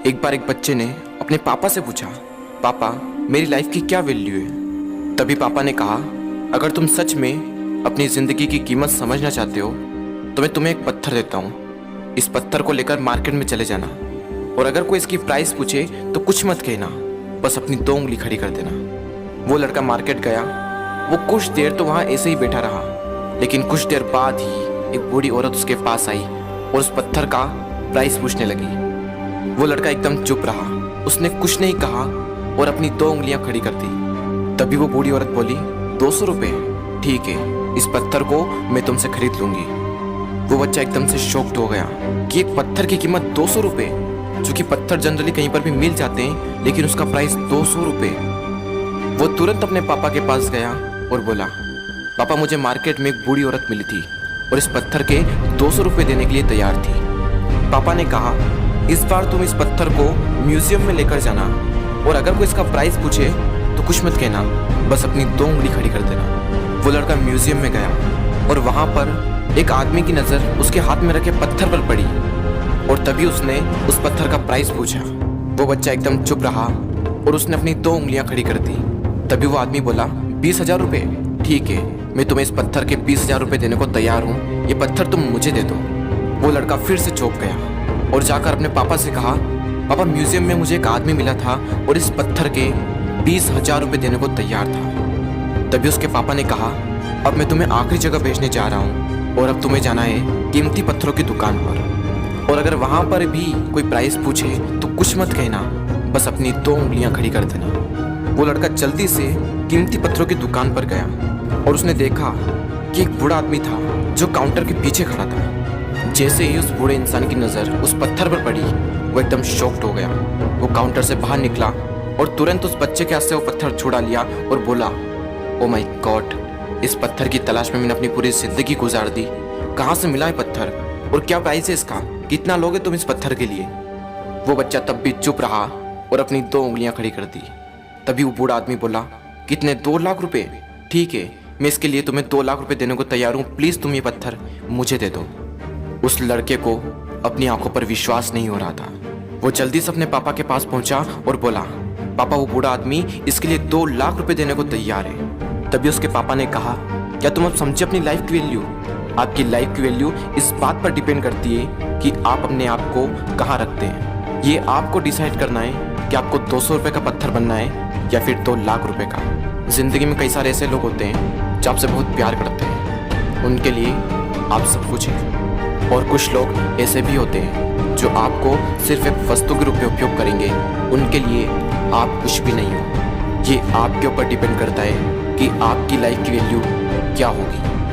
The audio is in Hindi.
एक बार एक बच्चे ने अपने पापा से पूछा, पापा मेरी लाइफ की क्या वैल्यू है। तभी पापा ने कहा, अगर तुम सच में अपनी ज़िंदगी की कीमत समझना चाहते हो तो मैं तुम्हें एक पत्थर देता हूँ। इस पत्थर को लेकर मार्केट में चले जाना और अगर कोई इसकी प्राइस पूछे तो कुछ मत कहना, बस अपनी 2 उंगली खड़ी कर देना। वो लड़का मार्केट गया। वो कुछ देर तो वहाँ ऐसे ही बैठा रहा, लेकिन कुछ देर बाद ही एक बूढ़ी औरत उसके पास आई और उस पत्थर का प्राइस पूछने लगी। वो लड़का एकदम चुप रहा, उसने कुछ नहीं कहा और अपनी 2 उंगलियां खड़ी कर दी। तभी वो बूढ़ी औरत बोली, 200 रुपये, ठीक है, इस पत्थर को मैं तुमसे खरीद लूंगी। वो बच्चा एकदम से शॉक्ड हो गया कि एक पत्थर की कीमत 200 रुपये, जो कि पत्थर जनरली कहीं पर भी मिल जाते हैं, लेकिन उसका प्राइस 200 रुपये। वो तुरंत अपने पापा के पास गया और बोला, पापा मुझे मार्केट में एक बूढ़ी औरत मिली थी और इस पत्थर के 200 रुपये देने के लिए तैयार थी। पापा ने कहा, इस बार तुम इस पत्थर को म्यूजियम में लेकर जाना और अगर कोई इसका प्राइस पूछे तो कुछ मत कहना, बस अपनी 2 उंगली खड़ी कर देना। वो लड़का म्यूजियम में गया और वहाँ पर एक आदमी की नज़र उसके हाथ में रखे पत्थर पर पड़ी और तभी उसने उस पत्थर का प्राइस पूछा। वो बच्चा एकदम चुप रहा और उसने अपनी 2 उंगलियां खड़ी कर दी। तभी वो आदमी बोला, 20,000 रुपये, ठीक है, मैं तुम्हें इस पत्थर के 20,000 रुपये देने को तैयार हूँ, ये पत्थर तुम मुझे दे दो। वो लड़का फिर से चौंक गया और जाकर अपने पापा से कहा, पापा म्यूजियम में मुझे एक आदमी मिला था और इस पत्थर के 20,000 रुपये देने को तैयार था। तभी उसके पापा ने कहा, अब मैं तुम्हें आखिरी जगह भेजने जा रहा हूँ और अब तुम्हें जाना है कीमती पत्थरों की दुकान पर और अगर वहाँ पर भी कोई प्राइस पूछे तो कुछ मत कहना, बस अपनी 2 उंगलियाँ खड़ी कर देना। वो लड़का जल्दी से कीमती पत्थरों की दुकान पर गया और उसने देखा कि एक बूढ़ा आदमी था जो काउंटर के पीछे खड़ा था। जैसे ही उस बूढ़े इंसान की नज़र उस पत्थर पर पड़ी, वो एकदम शॉक्ड हो गया। वो काउंटर से बाहर निकला और तुरंत उस बच्चे के हाथ से वो पत्थर छुड़ा लिया और बोला, ओ माय गॉड, इस पत्थर की तलाश में मैंने अपनी पूरी जिंदगी गुजार दी। कहाँ से मिला है पत्थर और क्या प्राइस है इसका, कितना लोगे तुम इस पत्थर के लिए। वो बच्चा तब भी चुप रहा और अपनी 2 उंगलियां खड़ी कर दी। तभी वो बूढ़ा आदमी बोला, कितने, 2 लाख रुपए, ठीक है, मैं इसके लिए तुम्हें 2 लाख रुपए देने को तैयार हूँ, प्लीज़ तुम ये पत्थर मुझे दे दो। उस लड़के को अपनी आंखों पर विश्वास नहीं हो रहा था। वो जल्दी से अपने पापा के पास पहुंचा और बोला, पापा वो बूढ़ा आदमी इसके लिए 2 लाख रुपए देने को तैयार है। तभी उसके पापा ने कहा, क्या तुम अब समझे अपनी लाइफ की वैल्यू? आपकी लाइफ की वैल्यू इस बात पर डिपेंड करती है कि आप अपने आप को कहाँ रखते हैं। ये आपको डिसाइड करना है कि आपको 200 रुपये का पत्थर बनना है या फिर 2 लाख रुपए का। जिंदगी में कई सारे ऐसे लोग होते हैं जो आपसे बहुत प्यार करते हैं, उनके लिए आप सब कुछ हैं, और कुछ लोग ऐसे भी होते हैं जो आपको सिर्फ एक वस्तु के रूप में उपयोग करेंगे, उनके लिए आप कुछ भी नहीं हो। ये आपके ऊपर डिपेंड करता है कि आपकी लाइफ की वैल्यू क्या होगी।